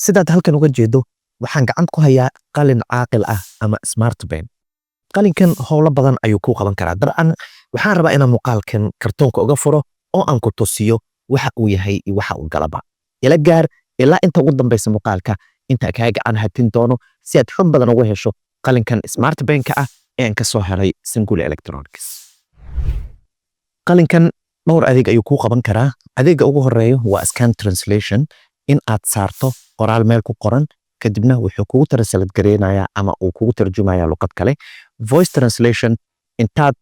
sidaad halkan uga jeedo waxaan gacan ku hayaa qalin caaqil ah ama smart pen. qalinkan howlo badan ayuu ku qaban karaa. dabcan waxaan rabaa inaan muuqaalkan kartoonka uga furo oo aan ku tusiyo waxa uu yahay iyo waxa uu galaba. ila gaar ilaa inta ugu dambaysa muuqaalka inta kaa gacan hatin doono si aad xog badan uga hesho qalinkan smart pen-ka ah ee aan ka soo helay Sangula Electronics. qalinkan dhowr adeeg ayuu ku qaban karaa. adeega ugu horeeyo waa scan translation, in aad saarto qoraal meel ku qoran kadibna wuxuu kugu translate gareynayaa ama uu kugu tarjumayaa luqad kale. voice translation, intaad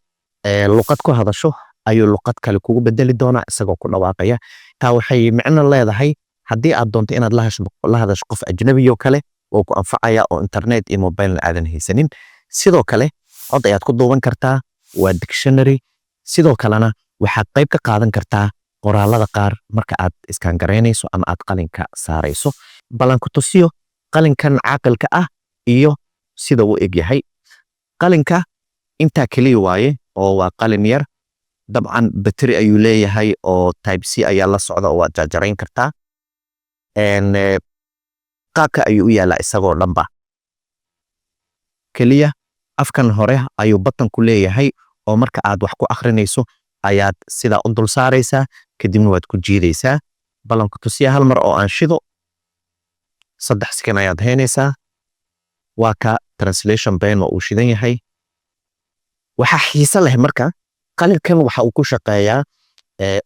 luqad ku hadasho ayuu luqad kale kugu bedeli doonaa isagoo ku dhawaaqaya. taa waxay macno leedahay haddii aad doonto inaad la hadasho qof ajnabi oo kale oo ku anfacaya oo internet iyo mobile aadan haysanin. sidoo kale cod ayaad ku duuban kartaa, waa dictionary. sidoo kalena waxaad qayb ka qaadan kartaa qoraalada qaar marka aad iskaan gareynayso ama aad qalinka saarayso. balan ku tusiyo qalinkan caaqilka ah iyo sida uu eg yahay. qalinka intaa kaliya waaye oo waa qalin yar. dabcan battery ayuu leeyahay oo type C ayaa la socda oo waad jarjarayn kartaa. qaabka ayuu u yaalaa isagoo dhanba. kaliya afkan hore ayuu button ku leeyahay oo marka aad wax ku akhrinayso ayaad sidaa u dul saaraysaa kadibna waad ku jiidaysaa. balan ku tusiya hal mar oo aan shido 3 second ayaad haynaysaa. waa ka translation pen oo uu shidan yahay. waxaa xiiso leh marka qalinkan waxa uu ku shaqeeyaa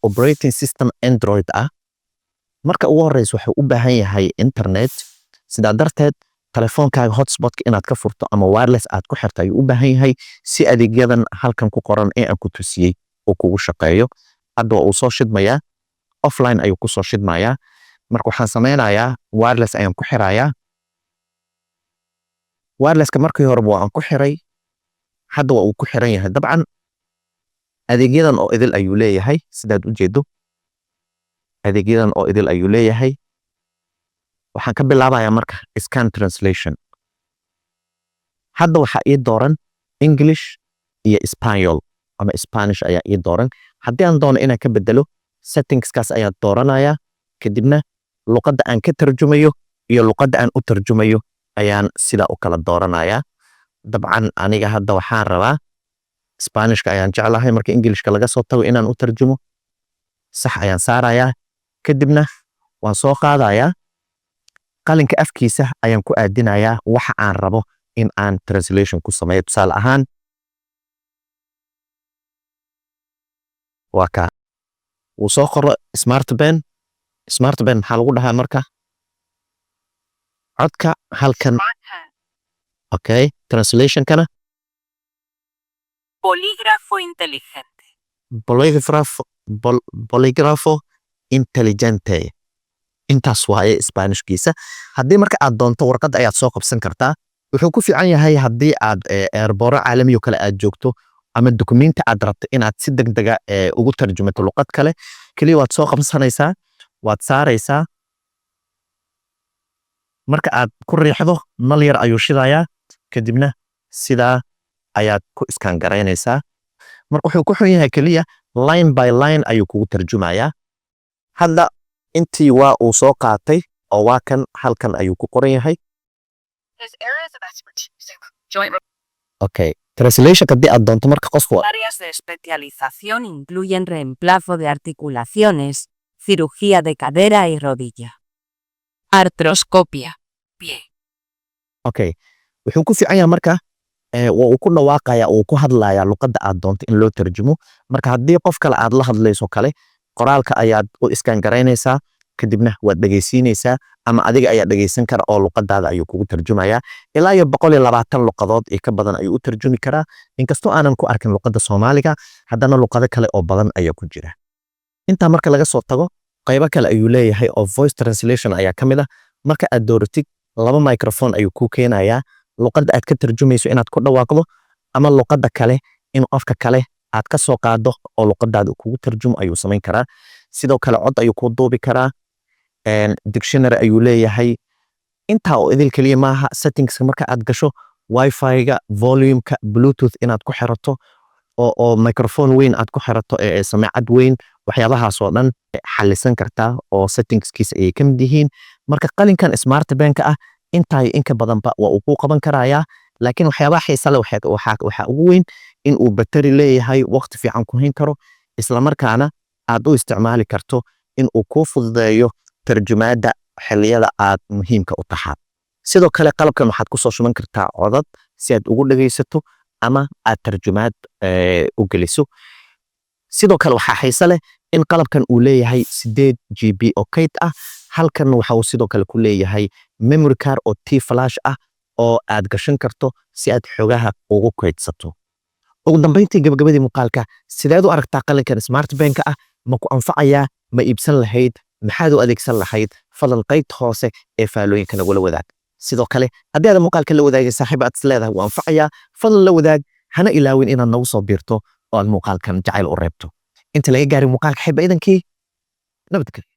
operating system Android ah. marka ugu horeysa wuxuu u baahan yahay internet. sidaa darteed telefoonkaaga hotspotka inaad ka furto ama wireless aad ku xirto ayuu u baahan yahay si adeegyadan halkan ku qoran ee aan ku tusiyey uu kugu shaqeeyo. hadda uu soo shidmayaa, offline ayuu ku soo shidmayaa. marka waxaan sameynayaa wireless ayaan ku xirayaa. wirelesska markii hore waan ku xiray, hadda waa uu ku xiran yahay. dabcan adeegyadan oo idil ayuu leeyahay sidaad u jeedo. adeegyadan oo idil ayuu leeyahay. waxaan ka bilaabayaa marka scan translation. hadda waxaa ii dooran English iyo Spanish ama Spanish ayaa ii dooran. haddii aan doono inaan ka bedelo settingskaas ayaan dooranayaa kadibna luqadda aan ka tarjumayo iyo luqadda aan u tarjumayo ayaan sida u kala dooranayaa. dabcan aniga hadda waxaan rabaa Spanishka ayaan jeclahay. marka Englishka laga soo tago inaan u tarjumo sax ayaan saarayaa kadibna waan soo qaadayaa qalinka afkiisa ayaan ku aadinayaa waxa aan rabo in aan translation ku sameeyo. tusaale ahaan waa ka uu soo qoro smart pen. smart pen maxaa lagu dhahaa marka codka halkan. okay, translation kana Bolígrafo inteligente. bolígrafo inteligente. intaas waaye Spanishkiisa. haddii marka aad doonto warqad ayaad soo qabsan kartaa. wuxuu ku fiican yahay haddii aad airport caalami oo kale aad joogto ama dukumeenti aad rabto inaad si degdega ugu tarjumato luqad kale. kaliya waad soo qabsanaysaa, waad saaraysaa. marka aad ku riixdo nal yar ayuu shidayaa kadibna sidaa ayaad ku iskaan garaynaysaa. marka wuxuu ku xun yahay kaliya line by line ayuu kugu tarjumayaa. hadda intii waa uu soo qaatay oo waa kan halkan ayuu ku qoran yahay. okay, translation haddii aad doonto marka qofku Áreas de especialización incluyen reemplazo de articulaciones, cirugía de cadera y rodilla, artroscopia, pie. okay, wuxuu ku fiican yahay marka waa uu ku dhawaaqaya oo ku hadlaya luqadda aad doonto in loo tarjumo. marka haddii qof kale aad la hadlayso kale qoraalka ayaad u iskaan garaynaysaa kadibna waad dhageysiinaysaa ama adiga ayaa dhageysan kara oo luqadaada ayuu kugu tarjumayaa. ilaa iyo 120 luqadood ee ka badan ayuu u tarjumi karaa. inkastoo aanan ku arkin luqadda Soomaaliga haddana luqado kale oo badan ayaa ku jira. intaa marka laga soo tago qaybo kale ayuu leeyahay oo voice translation ayaa ka mid ah. marka aad dooratid 2 microphone ayuu ku keenayaa. luqadda aad ka tarjumayso inaad ku dhawaaqdo ama luqadda kale in qofka kale aad ka soo qaado oo luqadaada kugu tarjumo ayuu samayn karaa. sidoo kale cod ayuu ku duubi karaa. dictionary ayuu leeyahay. intaa oo idil kaliya maaha. settingska marka aad gasho wifi-ga, volume-ka, bluetooth inaad ku xirato oo microphone weyn aad ku xirato ee samecad weyn waxyaabahaas oo dhan xalisan kartaa oo settingskiisa ay ka mid yihiin marka qalinkan smart penka ah intaay inka badanba waa uu ku qaban karayaa laakiin waxyaabaha xiisa leh waxaa ugu weyn in uu bateri leeyahay waqti fiican ku hayn karo isla markaana aad u isticmaali karto in uu kuu fududeeyo tarjumaadda xilliyada aad muhiimka u tahay sidoo kale qalabkan waxaad ku soo shuban kartaa codad si aad ugu dhagaysato ama aad tarjumaad u geliso sidoo kale waxaa xiisa leh in qalabkan uu leeyahay 8 GB oo kayd ah halkan waxa uu sidoo kale ku leeyahay memory card oo T flash ah oo aad gashan karto si aad xogaha ugu kaydsato ugu dambeyntii gabagabadii muuqaalka sideed u aragtaa qalinkan smart penka ah ma ku anfacayaa ma iibsan lahayd maxaad u adeegsan lahayd fadlan qaybta hoose ee faalooyinka nagula wadaag sidoo kale haddii aad muuqaalka la wadaagay saaxiib aad isleedahay waa anfacayaa fadlan la wadaag hana ilaawin inaad nagu soo biirto oo aad muuqaalkan jacayl u reebto inta laga gaaray muuqaalka xibba idankii nabadgelyo